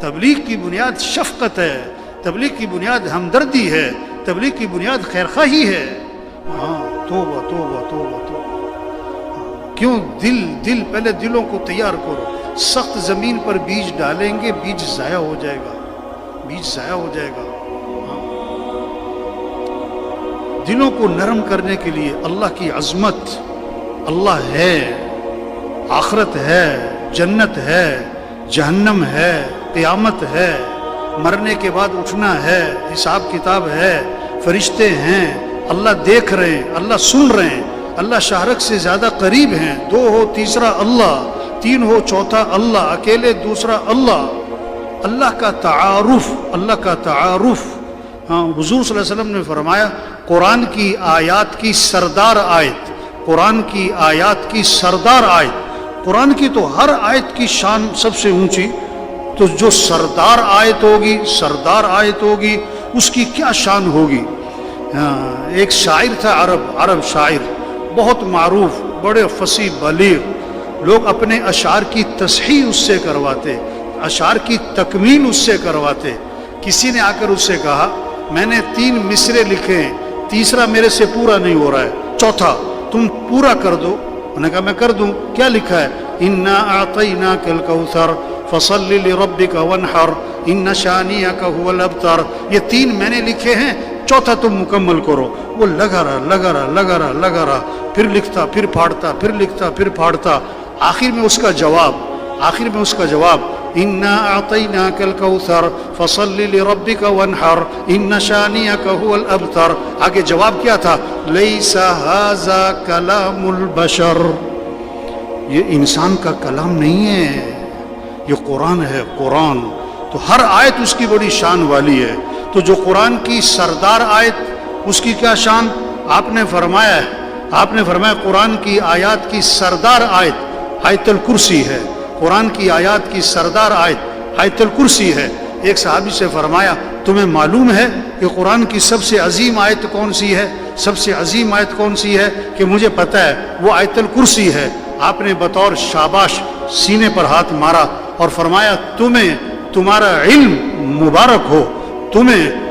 تبلیغ کی بنیاد شفقت ہے، تبلیغ کی بنیاد ہمدردی ہے، تبلیغ کی بنیاد خیرخواہی ہے۔ ہاں توبہ توبہ توبہ توبہ۔ کیوں؟ دل پہلے دلوں کو تیار کرو۔ سخت زمین پر بیج ڈالیں گے، بیج ضائع ہو جائے گا، بیج ضائع ہو جائے گا۔ دلوں کو نرم کرنے کے لیے اللہ کی عظمت، اللہ ہے، آخرت ہے، جنت ہے، جہنم ہے، قیامت ہے، مرنے کے بعد اٹھنا ہے، حساب کتاب ہے، فرشتے ہیں، اللہ دیکھ رہے ہیں، اللہ سن رہے ہیں، اللہ شہرک سے زیادہ قریب ہیں، دو ہو تیسرا اللہ، تین ہو چوتھا اللہ، اکیلے دوسرا اللہ۔ اللہ کا تعارف، اللہ کا تعارف۔ ہاں حضور صلی اللہ علیہ وسلم نے فرمایا قرآن کی آیات کی سردار آیت، قرآن کی آیات کی سردار آیت، قرآن کی تو ہر آیت کی شان سب سے اونچی، تو جو سردار آیت ہوگی، سردار آیت ہوگی، اس کی کیا شان ہوگی۔ ایک شاعر تھا، عرب شاعر بہت معروف، بڑے فصیح بلیغ، لوگ اپنے اشعار کی تصحیح اس سے کرواتے، اشعار کی تکمیل اس سے کرواتے۔ کسی نے آ کر اس سے کہا میں نے 3 مصرے لکھے ہیں، تیسرا میرے سے پورا نہیں ہو رہا ہے، چوتھا تم پورا کر دو۔ انہوں نے کہا میں کر دوں۔ کیا لکھا ہے؟ انا اعطیناک الکوثر فصل لربک وانحر ان شانئک هو الابتر۔ یہ 3 میں نے لکھے ہیں، چوتھا تم مکمل کرو۔ وہ لگا رہا، پھر لکھتا، پھر پھاڑتا، پھر لکھتا، پھر پھاڑتا۔ آخر میں اس کا جواب انا اعطیناک الکوثر فصل لربک وانحر ان شانئک هو الابتر۔ آگے جواب کیا تھا؟ لیس ھذا کلام البشر، یہ انسان کا کلام نہیں ہے، یہ قرآن ہے، قرآن۔ تو ہر آیت اس کی بڑی شان والی ہے۔ تو جو قرآن کی سردار آیت، اس کی کیا شان؟ آپ نے فرمایا قرآن کی آیات کی سردار آیت آیت الکرسی ہے، قرآن کی آیات کی سردار آیت آیت الکرسی ہے۔ ایک صحابی سے فرمایا تمہیں معلوم ہے کہ قرآن کی سب سے عظیم آیت کون سی ہے؟ سب سے عظیم آیت کون سی ہے؟ کہ مجھے پتہ ہے، وہ آیت الکرسی ہے۔ آپ نے بطور شاباش سینے پر ہاتھ مارا اور فرمایا تمہارا علم مبارک ہو،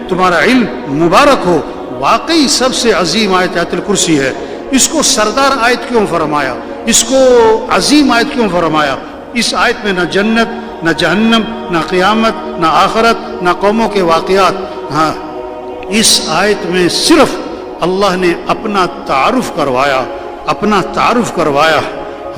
تمہارا علم مبارک ہو، واقعی سب سے عظیم آیت آیت الکرسی ہے۔ اس کو سردار آیت کیوں فرمایا؟ اس کو عظیم آیت کیوں فرمایا؟ اس آیت میں نہ جنت، نہ جہنم، نہ قیامت، نہ آخرت، نہ قوموں کے واقعات۔ ہاں اس آیت میں صرف اللہ نے اپنا تعارف کروایا،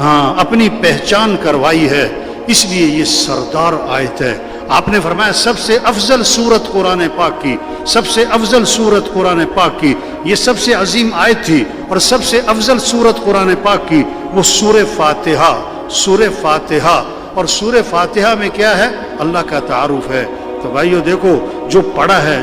ہاں اپنی پہچان کروائی ہے، اس لیے یہ سردار آیت ہے۔ آپ نے فرمایا سب سے افضل سورت قرآن پاک کی، سب سے افضل سورت قرآن پاک کی، یہ سب سے عظیم آیت تھی، اور سب سے افضل سورت قرآن پاک کی وہ سورہ فاتحہ۔ اور سورہ فاتحہ میں کیا ہے؟ اللہ کا تعارف ہے۔ تو بھائیو دیکھو، جو پڑھا ہے،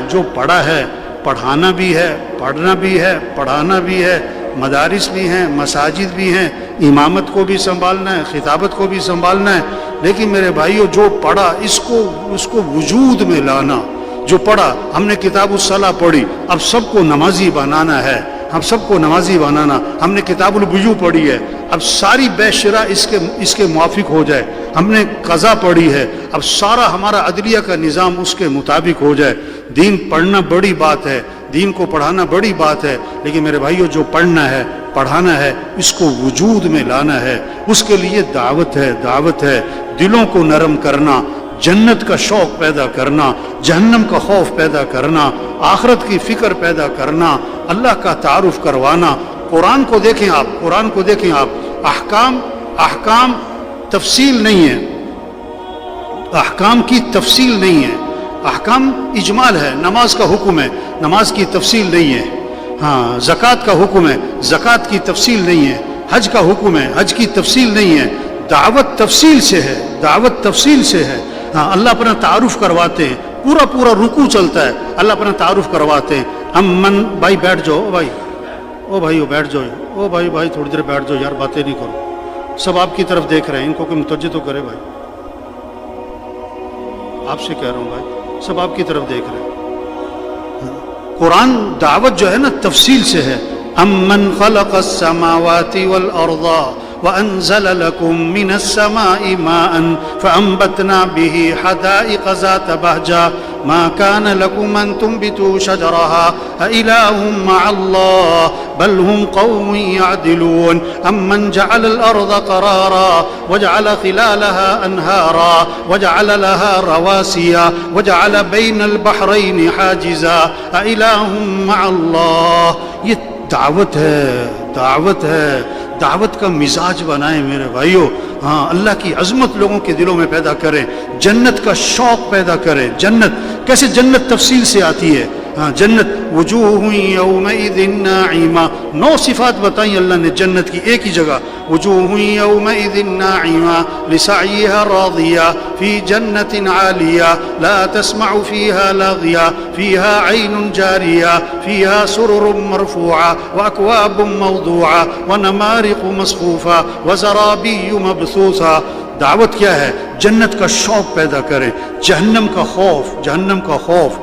پڑھانا بھی ہے، پڑھنا بھی ہے، پڑھانا بھی ہے، مدارس بھی ہیں، مساجد بھی ہیں، امامت کو بھی سنبھالنا ہے، خطابت کو بھی سنبھالنا ہے۔ لیکن میرے بھائیو جو پڑھا اس کو وجود میں لانا، جو پڑھا، ہم نے کتاب الصلاۃ پڑھی، اب سب کو نمازی بنانا ہے، ہم نے کتاب البیوع پڑھی ہے، اب ساری بے شرع اس کے موافق ہو جائے، ہم نے قضا پڑھی ہے، اب سارا ہمارا عدلیہ کا نظام اس کے مطابق ہو جائے۔ دین پڑھنا بڑی بات ہے، دین کو پڑھانا بڑی بات ہے، لیکن میرے بھائیو جو پڑھنا ہے، پڑھانا ہے، اس کو وجود میں لانا ہے، اس کے لیے دعوت ہے، دلوں کو نرم کرنا، جنت کا شوق پیدا کرنا، جہنم کا خوف پیدا کرنا، آخرت کی فکر پیدا کرنا، اللہ کا تعارف کروانا۔ قرآن کو دیکھیں آپ، احکام تفصیل نہیں ہے، احکام کی تفصیل نہیں ہے، احکام اجمال ہے۔ نماز کا حکم ہے، نماز کی تفصیل نہیں ہے۔ ہاں زکوٰۃ کا حکم ہے، زکوٰۃ کی تفصیل نہیں ہے۔ حج کا حکم ہے، حج کی تفصیل نہیں ہے۔ دعوت تفصیل سے ہے۔ ہاں اللہ اپنا تعارف کرواتے ہیں، پورا رکوع چلتا ہے، اللہ اپنا تعارف کرواتے ہیں۔ بھائی بیٹھ جاؤ، بیٹھ جاؤ، بھائی تھوڑی دیر بیٹھ جاؤ یار، باتیں نہیں کرو، سب آپ کی طرف دیکھ رہے ہیں، ان کو کوئی متوجہ تو کرے بھائی، آپ سے کہہ رہا ہوں بھائی، سب آپ کی طرف دیکھ رہے ہیں۔ قرآن دعوت جو ہے نا تفصیل سے ہے۔ امن خلق السماوات والارض وأنزل لكم من السماء ماء فأنبتنا به حدائق ذات بهجة ما كان لكم أن تنبتوا شجرها أإله مع الله بل هم قوم يعدلون أمن جعل الأرض قرارا وجعل خلالها أنهارا وجعل لها رواسي وجعل بين البحرين حاجزا أإله مع الله. یہ دعوت ہے دعوت کا مزاج بنائیں میرے بھائیو. ہاں اللہ کی عظمت لوگوں کے دلوں میں پیدا کریں, جنت کا شوق پیدا کریں. جنت کیسے جنت تفصیل سے آتی ہے. ہاں جنت وجوہ یومئذ ناعمہ, 9 صفات بتائیں اللہ نے جنت کی ایک ہی جگہ. وجوہ یومئذ ناعمہ لسعیہا راضیہ فی جنت عالیہ لا تسمع فیہا لاغیہ فیہا عین جاریہ فیہا سرر مرفوعہ واکواب موضوعہ ونمارق مصفوفہ وزرابی مبثوثہ. دعوت کیا ہے؟ جنت کا شوق پیدا کریں, جہنم کا خوف.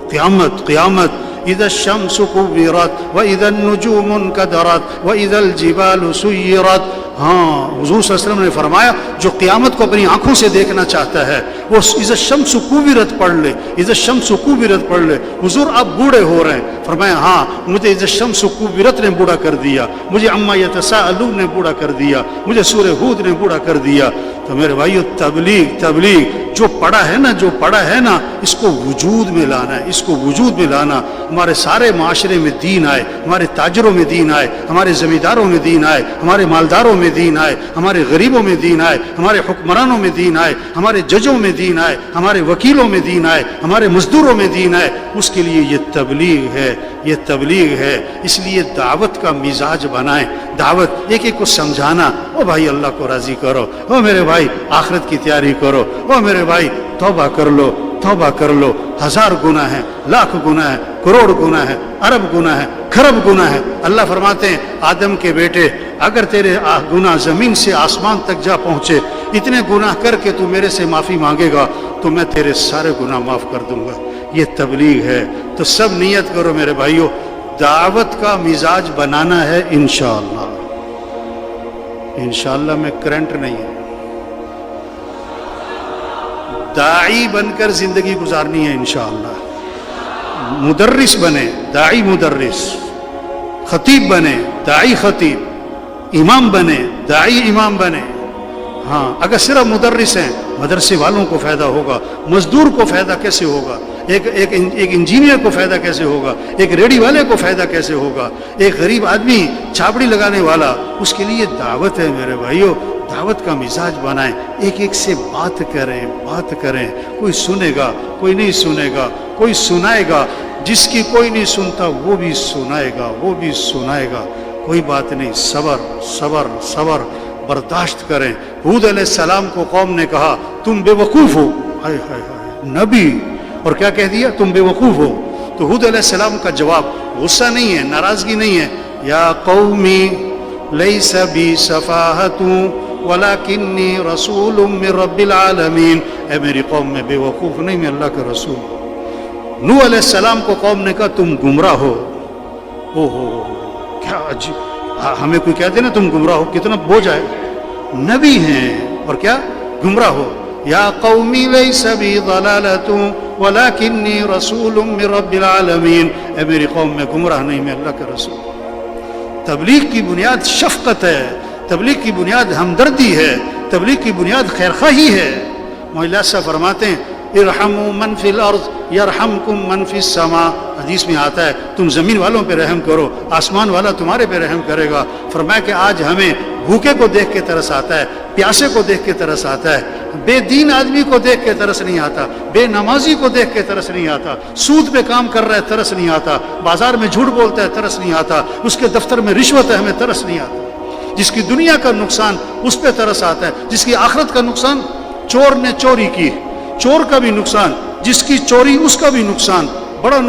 قیامت اذا الشمس كورت واذا النجوم انكدرت واذا الجبال سيرت. ہاں حضور صلی اللہ علیہ وسلم نے فرمایا جو قیامت کو اپنی آنکھوں سے دیکھنا چاہتا ہے وہ اذا الشمس كورت پڑھ لے, اذا الشمس كورت پڑھ لے. حضور آپ بوڑھے ہو رہے ہیں, فرمایا ہاں مجھے اذا الشمس كورت نے بوڑھا کر دیا, مجھے عما يتساءلون نے بوڑھا کر دیا, مجھے سورہ ہود نے بوڑھا کر دیا. تو میرے بھائیو تبلیغ جو پڑھا ہے نا اس کو وجود میں لانا ہے, اس کو وجود میں لانا. ہمارے سارے معاشرے میں دین آئے, ہمارے تاجروں میں دین آئے, ہمارے زمینداروں میں دین آئے, ہمارے مالداروں میں دین آئے, ہمارے غریبوں میں دین آئے, ہمارے حکمرانوں میں دین آئے, ہمارے ججوں میں دین آئے, ہمارے وکیلوں میں دین آئے, ہمارے مزدوروں میں دین آئے. اس کے لیے یہ تبلیغ ہے. اس لیے دعوت کا مزاج بنائیں. دعوت ایک کو سمجھانا, او بھائی اللہ کو راضی کرو, او میرے بھائی آخرت کی تیاری کرو, او میرے بھائی توبہ کر لو. 1000 گناہ ہیں, لاکھ گناہ ہیں, کروڑ گناہ ہیں, ارب گناہ ہیں, کھرب گناہ ہیں. اللہ فرماتے ہیں آدم کے بیٹے اگر تیرے گناہ زمین سے آسمان تک جا پہنچے, اتنے گناہ کر کے تو میرے سے معافی مانگے گا تو میں تیرے سارے گناہ معاف کر دوں گا. یہ تبلیغ ہے. تو سب نیت کرو میرے بھائیو, دعوت کا مزاج بنانا ہے انشاءاللہ میں کرنٹ نہیں ہے, داعی بن کر زندگی گزارنی ہے انشاءاللہ. مدرس بنے, داعی مدرس, خطیب بنے, داعی خطیب, امام بنے, داعی امام بنے. ہاں اگر صرف مدرس ہیں مدرسے والوں کو فائدہ ہوگا, مزدور کو فائدہ کیسے ہوگا, ایک انجینئر کو فائدہ کیسے ہوگا, ایک ریڈی والے کو فائدہ کیسے ہوگا, ایک غریب آدمی چھاپڑی لگانے والا, اس کے لیے دعوت ہے میرے بھائیو. دعوت کا مزاج بنائیں, ایک سے بات کریں. کوئی سنے گا, کوئی نہیں سنے گا, کوئی سنائے گا, جس کی کوئی نہیں سنتا وہ بھی سنائے گا. کوئی بات نہیں, صبر برداشت کریں. ہود علیہ السلام کو قوم نے کہا تم بے وقوف ہو, نبی, اور کیا کہہ دیا, تم بے وقوف ہو. تو ہود علیہ السلام کا جواب غصہ نہیں ہے, ناراضگی نہیں ہے. یا قومی لیس بی سفاہۃ ولکنی رسول من رب العالمین. اے میری قوم میں بے وقوف نہیں, میں اللہ کا رسول. نوح علیہ السلام کو قوم نے کہا تم گمراہ ہو. کیا عجیب, ہمیں کوئی کہتے نا تم گمراہ ہو, کتنا بوجھ آئے. نبی ہیں اور کیا گمراہ ہو. یا قومی لیس بی ضلالۃ ولکنی رسول من رب العالمین. اے میری قوم میں گمراہ نہیں, میں اللہ کا رسول. تبلیغ کی بنیاد شفقت ہے, تبلیغ کی بنیاد ہمدردی ہے, تبلیغ کی بنیاد خیرخواہی ہے. مولا صاحب فرماتے ہیں ارحموا من فی الارض یرحمکم من فی السماء. حدیث میں آتا ہے تم زمین والوں پہ رحم کرو, آسمان والا تمہارے پہ رحم کرے گا. فرمایا کہ آج ہمیں بھوکے کو دیکھ کے ترس آتا ہے, پیاسے کو دیکھ کے ترس آتا ہے, بے دین آدمی کو دیکھ کے ترس نہیں آتا, بے نمازی کو دیکھ کے ترس نہیں آتا, سود پہ کام کر رہا ہے ترس نہیں آتا, بازار میں جھوٹ بولتا ہے ترس نہیں آتا, اس کے دفتر میں رشوت ہے ہمیں ترس نہیں آتا. جس کی دنیا کا نقصان اس پہ ترس آتا ہے, جس کی آخرت کا نقصان, چور نے چوری کی, چور کا بھی نقصان, جس کی چوری اس کا بھی نقصان. بڑا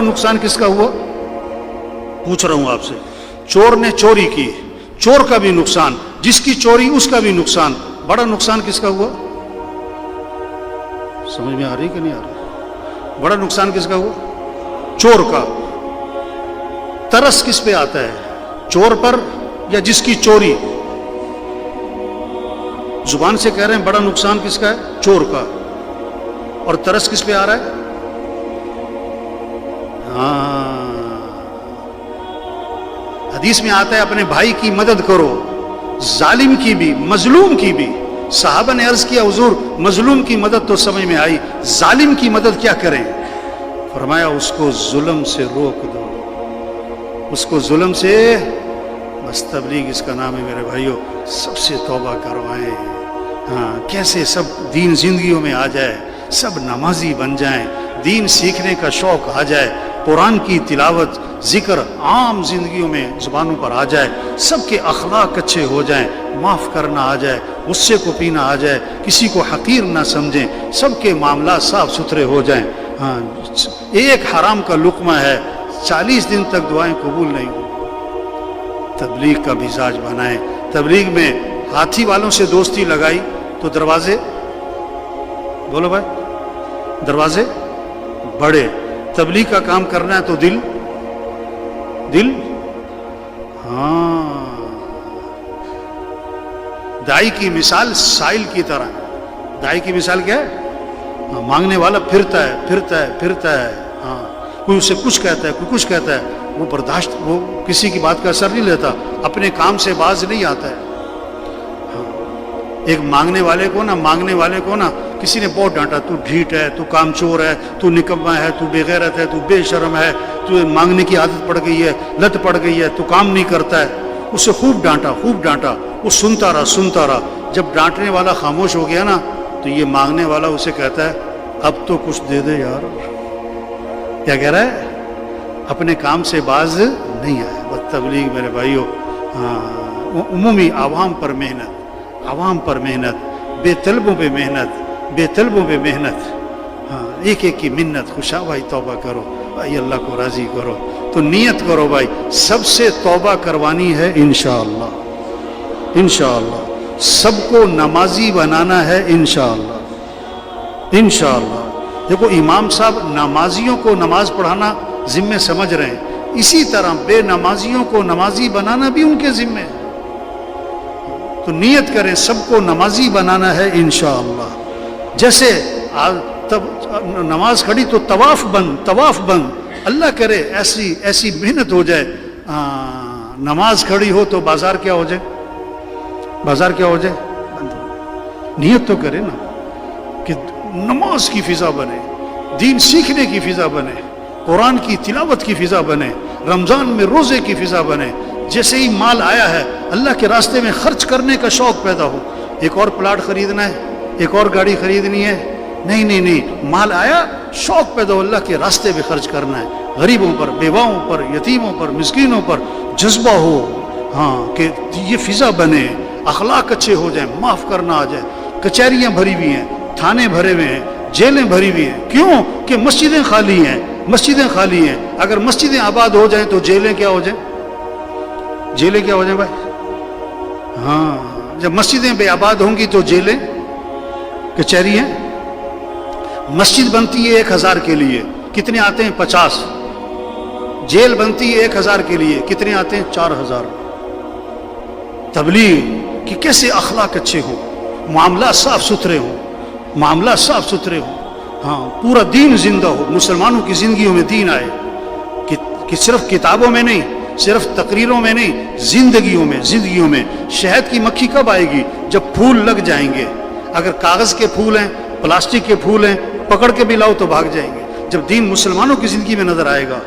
نقصان کس کا ہوا, پوچھ رہا ہوں آپ سے. چور نے چوری کی, چور کا بھی نقصان, جس کی چوری اس کا بھی نقصان. بڑا نقصان کس کا ہوا, سمجھ میں آ رہی کہ نہیں آ رہی؟ بڑا نقصان کس کا ہوا, چور کا. ترس کس پہ آتا ہے, چور پر یا جس کی چوری, زبان سے کہہ رہے ہیں بڑا نقصان کس کا ہے؟ چور کا. اور ترس کس پہ آ رہا ہے؟ حدیث میں آتا ہے اپنے بھائی کی مدد کرو، ظالم کی بھی مظلوم کی بھی. صحابہ نے عرض کیا حضور مظلوم کی مدد تو سمجھ میں آئی، ظالم کی مدد کیا کریں؟ فرمایا اس کو ظلم سے روک دو، اس کو ظلم سے. بس تبلیغ اس کا نام ہے میرے بھائیوں. سب سے توبہ کروائیں. کیسے سب دین زندگیوں میں آ جائے، سب نمازی بن جائیں، دین سیکھنے کا شوق آ جائے، قرآن کی تلاوت ذکر عام زندگیوں میں زبانوں پر آ جائے، سب کے اخلاق اچھے ہو جائیں، معاف کرنا آ جائے، غصے کو پینا آ جائے، کسی کو حقیر نہ سمجھیں، سب کے معاملات صاف ستھرے ہو جائیں. ایک حرام کا لقمہ ہے 40 دن تک دعائیں قبول نہیں ہوں. تبلیغ کا مزاج بنائیں. تبلیغ میں ہاتھی والوں سے دوستی لگائی تو دروازے بولو بھائی دروازے بڑے. تبلیغ کا کام کرنا ہے تو دل دائی کی مثال سائل کی طرح. دائی کی مثال کیا ہے؟ مانگنے والا پھرتا ہے. کوئی اسے کچھ کہتا ہے، کوئی کچھ کہتا ہے، وہ برداشت، وہ کسی کی بات کا اثر نہیں لیتا، اپنے کام سے باز نہیں آتا ہے. ایک مانگنے والے کو نا کسی نے بہت ڈانٹا، تو ڈھیٹ ہے، تو کام چور ہے، تو نکما ہے، تو بے غیرت ہے، تو بے شرم ہے، تو مانگنے کی عادت پڑ گئی ہے، لت پڑ گئی ہے، تو کام نہیں کرتا ہے. اسے خوب ڈانٹا. وہ سنتا رہا. جب ڈانٹنے والا خاموش ہو گیا نا تو یہ مانگنے والا اسے کہتا ہے اب تو کچھ دے دے یار. کیا کہہ رہا ہے؟ اپنے کام سے باز نہیں آیا. بس تبلیغ میرے بھائیوں عمومی عوام پر محنت، بے طلبوں پہ محنت. ایک کی منت. خوشا بھائی توبہ کرو بھائی، اللہ کو راضی کرو. تو نیت کرو بھائی سب سے توبہ کروانی ہے انشاءاللہ. سب کو نمازی بنانا ہے انشاءاللہ. دیکھو امام صاحب نمازیوں کو نماز پڑھانا ذمہ سمجھ رہے ہیں، اسی طرح بے نمازیوں کو نمازی بنانا بھی ان کے ذمہ ہے. تو نیت کریں سب کو نمازی بنانا ہے انشاءاللہ. جیسے نماز کھڑی تو طواف بند. اللہ کرے ایسی محنت ہو جائے. نماز کھڑی ہو تو بازار کیا ہو جائے؟ نیت تو کرے نا کہ نماز کی فضا بنے، دین سیکھنے کی فضا بنے، قرآن کی تلاوت کی فضا بنے، رمضان میں روزے کی فضا بنے. جیسے ہی مال آیا ہے اللہ کے راستے میں خرچ کرنے کا شوق پیدا ہو. ایک اور پلاٹ خریدنا ہے، ایک اور گاڑی خریدنی ہے، نہیں، مال آیا شوق پیدا ہو اللہ کے راستے میں خرچ کرنا ہے. غریبوں پر، بیواؤں پر، یتیموں پر، مسکینوں پر جذبہ ہو کہ یہ فضا بنے، اخلاق اچھے ہو جائیں، معاف کرنا آ جائے. کچہریاں بھری ہوئی ہیں، تھانے بھرے ہوئے ہیں، جیلیں بھری ہوئی ہیں. کیوں کہ مسجدیں خالی ہیں. اگر مسجدیں آباد ہو جائیں تو جیلیں کیا ہو جائیں بھائی؟ جب مسجدیں بے آباد ہوں گی تو جیلیں، کچہریاں. مسجد بنتی ہے 1000 کے لیے، کتنے آتے ہیں؟ 50. جیل بنتی ہے 1000 کے لیے، کتنے آتے ہیں؟ 4000. تبلیغ کہ کیسے اخلاق اچھے ہوں، معاملات صاف ستھرے ہوں. پورا دین زندہ ہو، مسلمانوں کی زندگیوں میں دین آئے کہ صرف کتابوں میں نہیں، صرف تقریروں میں نہیں، زندگیوں میں. شہد کی مکھی کب آئے گی؟ جب پھول لگ جائیں گے. اگر کاغذ کے پھول ہیں، پلاسٹک کے پھول ہیں، پکڑ کے بھی لاؤ تو بھاگ جائیں گے. جب دین مسلمانوں کی زندگی میں نظر آئے گا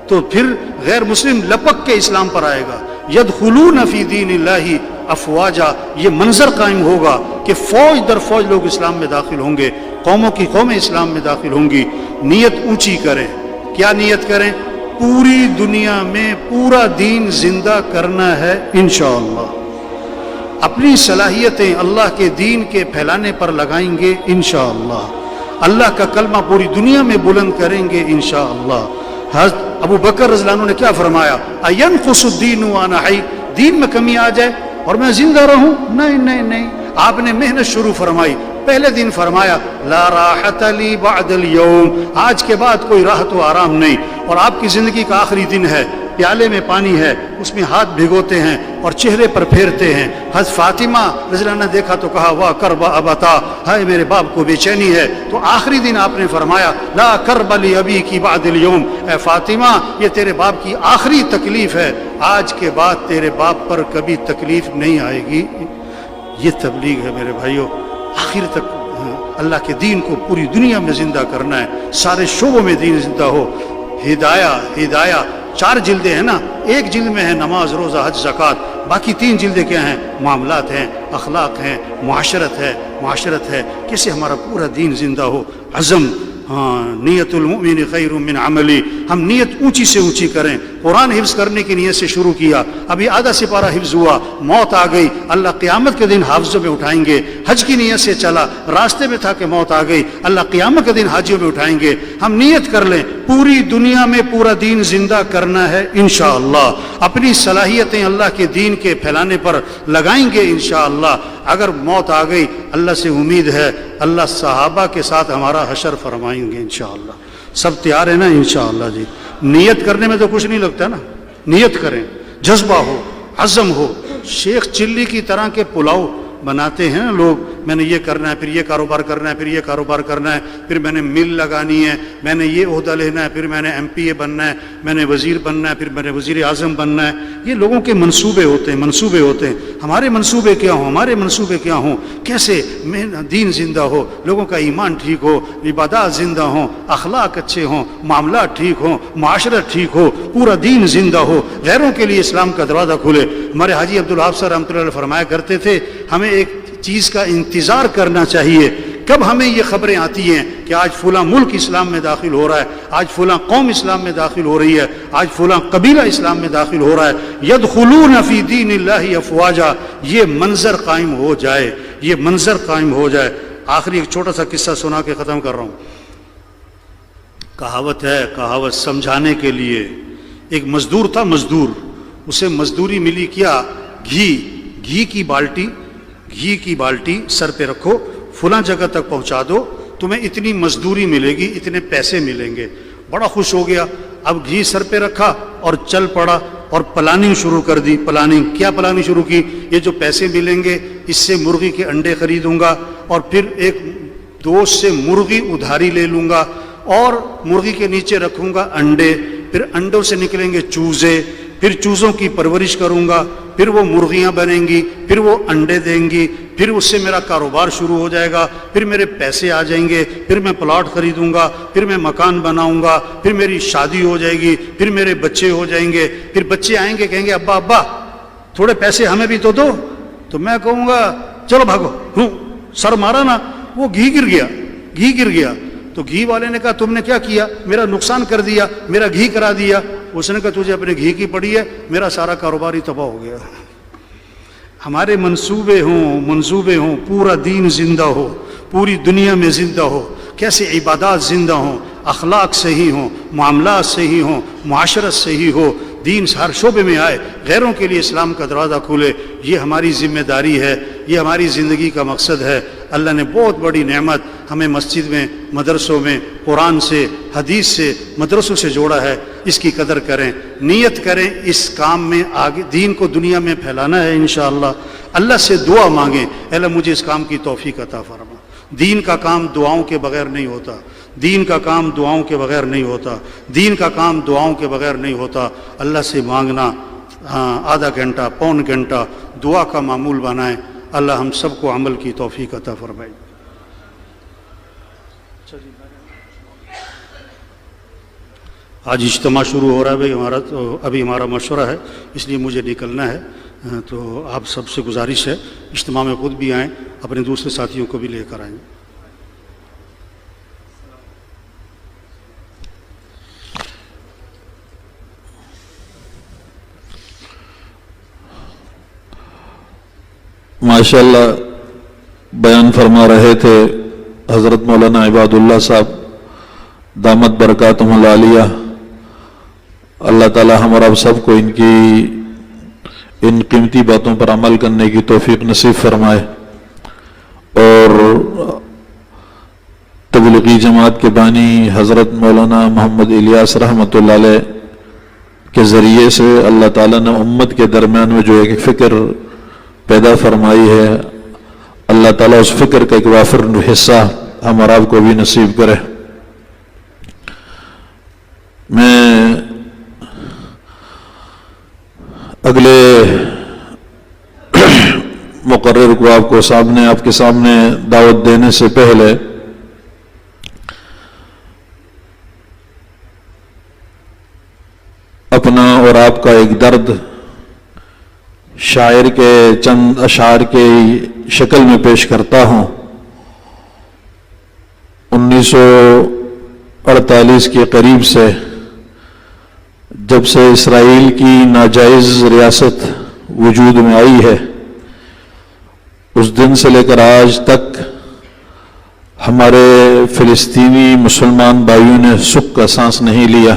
تو پھر غیر مسلم لپک کے اسلام پر آئے گا. یدخلون فی دین اللہ افواجا، یہ منظر قائم ہوگا کہ فوج در فوج لوگ اسلام میں داخل ہوں گے، قوموں کی قومیں اسلام میں داخل ہوں گی. نیت اونچی کریں. کیا نیت کریں؟ پوری دنیا میں پورا دین زندہ کرنا ہے انشاءاللہ. اپنی صلاحیتیں اللہ کے دین کے پھیلانے پر لگائیں گے انشاءاللہ. اللہ کا کلمہ پوری دنیا میں بلند کریں گے انشاءاللہ. حضرت ابو بکر رضی اللہ عنہ نے کیا فرمایا؟ اَيَنْقُصُ الدِّينُ وَأَنَا حَيٌّ، دین میں کمی آ جائے اور میں زندہ رہوں؟ نہیں. آپ نے محنت شروع فرمائی. پہلے دن فرمایا لا راحت لی بعد اليوم، آج کے بعد کوئی راحت و آرام نہیں. اور آپ کی زندگی کا آخری دن ہے. پیالے میں پانی ہے، اس میں ہاتھ بھگوتے ہیں اور چہرے پر پھیرتے ہیں۔ حضرت فاطمہ رضی اللہ عنہ نے دیکھا تو کہا واہ کرب ابتا، ہائے میرے باپ کو بے چینی ہے۔ تو آخری دن آپ نے فرمایا لا کرب لی ابی کی بعد اليوم، اے فاطمہ یہ تیرے باپ کی آخری تکلیف ہے، آج کے بعد تیرے باپ پر کبھی تکلیف نہیں آئے گی۔ یہ تبلیغ ہے میرے بھائیوں، آخر تک اللہ کے دین کو پوری دنیا میں زندہ کرنا ہے، سارے شعبوں میں دین زندہ ہو۔ ہدایہ 4 جلدیں ہیں نا، ایک جلد میں ہے نماز، روزہ، حج، زکوٰۃ، باقی 3 جلدیں کیا ہیں؟ معاملات ہیں، اخلاق ہیں، معاشرت ہے، کیسے ہمارا پورا دین زندہ ہو۔ عزم، نیت المؤمن خیر من عملی، ہم نیت اونچی سے اونچی کریں۔ قرآن حفظ کرنے کی نیت سے شروع کیا، ابھی آدھا سپارہ حفظ ہوا، موت آ گئی، اللہ قیامت کے دن حافظوں میں اٹھائیں گے۔ حج کی نیت سے چلا، راستے میں تھا کہ موت آ گئی، اللہ قیامت کے دن حاجیوں میں اٹھائیں گے۔ ہم نیت کر لیں پوری دنیا میں پورا دین زندہ کرنا ہے انشاءاللہ، اپنی صلاحیتیں اللہ کے دین کے پھیلانے پر لگائیں گے انشاءاللہ۔ اگر موت آ گئی، اللہ سے امید ہے اللہ صحابہ کے ساتھ ہمارا حشر فرمائیں گے انشاءاللہ۔ سب تیار ہیں نا انشاءاللہ جی؟ نیت کرنے میں تو کچھ نہیں لگتا نا، نیت کریں، جذبہ ہو، عزم ہو۔ شیخ چلی کی طرح کے پلاؤ بناتے ہیں لوگ، میں نے یہ کرنا ہے، پھر یہ کاروبار کرنا ہے، پھر یہ کاروبار کرنا ہے، پھر میں نے مل لگانی ہے، میں نے یہ عہدہ لینا ہے، پھر میں نے MP بننا ہے، میں نے وزیر بننا ہے، پھر میں نے وزیر اعظم بننا ہے۔ یہ لوگوں کے منصوبے ہوتے ہیں۔ ہمارے منصوبے کیا ہوں؟ کیسے دین زندہ ہو، لوگوں کا ایمان ٹھیک ہو، عبادات زندہ ہوں، اخلاق اچھے ہوں، معاملات ٹھیک ہوں، معاشرت ٹھیک ہو، پورا دین زندہ ہو، غیروں کے لیے اسلام کا دروازہ کھلے۔ ہمارے حاجی عبدالوہاب صاحب رحمۃ اللہ علیہ فرمایا کرتے تھے ہمیں ایک چیز کا انتظار کرنا چاہیے، کب ہمیں یہ خبریں آتی ہیں کہ آج فلاں ملک اسلام میں داخل ہو رہا ہے، آج فلاں قوم اسلام میں داخل ہو رہی ہے، آج فلاں قبیلہ اسلام میں داخل ہو رہا ہے، یدخلون فی دین اللہ افواجا، یہ منظر قائم ہو جائے۔ آخری ایک چھوٹا سا قصہ سنا کے ختم کر رہا ہوں۔ کہاوت سمجھانے کے لیے، ایک مزدور تھا، اسے مزدوری ملی کیا؟ گھی کی بالٹی سر پہ رکھو، فلاں جگہ تک پہنچا دو، تمہیں اتنی مزدوری ملے گی، اتنے پیسے ملیں گے۔ بڑا خوش ہو گیا، اب گھی سر پہ رکھا اور چل پڑا اور پلاننگ شروع کر دی۔ کیا پلاننگ شروع کی؟ یہ جو پیسے ملیں گے اس سے مرغی کے انڈے خریدوں گا، اور پھر ایک دوست سے مرغی ادھاری لے لوں گا اور مرغی کے نیچے رکھوں گا انڈے، پھر انڈوں سے نکلیں گے چوزے، پھر چوزوں کی پرورش کروں گا، پھر وہ مرغیاں بنیں گی، پھر وہ انڈے دیں گی، پھر اس سے میرا کاروبار شروع ہو جائے گا، پھر میرے پیسے آ جائیں گے، پھر میں پلاٹ خریدوں گا، پھر میں مکان بناؤں گا، پھر میری شادی ہو جائے گی، پھر میرے بچے ہو جائیں گے، پھر بچے آئیں گے کہیں گے ابا تھوڑے پیسے ہمیں بھی تو دو، تو میں کہوں گا چلو بھاگو، سر مارا نا، وہ گھی گر گیا۔ تو گھی والے نے کہا تم نے کیا کیا؟ میرا نقصان کر دیا، میرا گھی کرا دیا۔ اس نے کہا تجھے اپنے گھی کی پڑی ہے، میرا سارا کاروبار ہی تباہ ہو گیا۔ ہمارے منصوبے ہوں، پورا دین زندہ ہو، پوری دنیا میں زندہ ہو، کیسے عبادات زندہ ہوں، اخلاق صحیح ہوں، معاملات صحیح ہوں، معاشرت صحیح ہو، دین ہر شعبے میں آئے، غیروں کے لیے اسلام کا دروازہ کھولے۔ یہ ہماری ذمہ داری ہے، یہ ہماری زندگی کا مقصد ہے۔ اللہ نے بہت بڑی نعمت ہمیں مسجد میں، مدرسوں میں، قرآن سے، حدیث سے، مدرسوں سے جوڑا ہے، اس کی قدر کریں، نیت کریں، اس کام میں آگے دین کو دنیا میں پھیلانا ہے انشاءاللہ۔ اللہ سے دعا مانگیں، اے اللہ مجھے اس کام کی توفیق عطا فرما۔ دین کا کام دعاؤں کے بغیر نہیں ہوتا، دین کا کام دعاؤں کے بغیر نہیں ہوتا، دین کا کام دعاؤں کے بغیر نہیں ہوتا۔ اللہ سے مانگنا، آدھا گھنٹہ، پون گھنٹہ دعا کا معمول بنائیں۔ اللہ ہم سب کو عمل کی توفیق عطا فرمائے۔ آج اجتماع شروع ہو رہا ہے بھائی ہمارا، تو ابھی ہمارا مشورہ ہے، اس لیے مجھے نکلنا ہے، تو آپ سب سے گزارش ہے اجتماع میں خود بھی آئیں، اپنے دوسرے ساتھیوں کو بھی لے کر آئیں۔ ماشاءاللہ بیان فرما رہے تھے حضرت مولانا عباد اللہ صاحب دامت برکاتہم العالیہ۔ اللہ تعالی ہم اور آپ سب کو ان قیمتی باتوں پر عمل کرنے کی توفیق نصیب فرمائے، اور تبلیغی جماعت کے بانی حضرت مولانا محمد الیاس رحمۃ اللہ علیہ کے ذریعے سے اللہ تعالیٰ نے امت کے درمیان میں جو ایک فکر پیدا فرمائی ہے، اللہ تعالیٰ اس فکر کا ایک وافر حصہ ہم اور آپ کو بھی نصیب کرے۔ میں اگلے مقرر کو آپ کے سامنے دعوت دینے سے پہلے اپنا اور آپ کا ایک درد شاعر کے چند اشعار کی شکل میں پیش کرتا ہوں۔ 1948 کے قریب سے جب سے اسرائیل کی ناجائز ریاست وجود میں آئی ہے، اس دن سے لے کر آج تک ہمارے فلسطینی مسلمان بھائیوں نے سکھ کا سانس نہیں لیا۔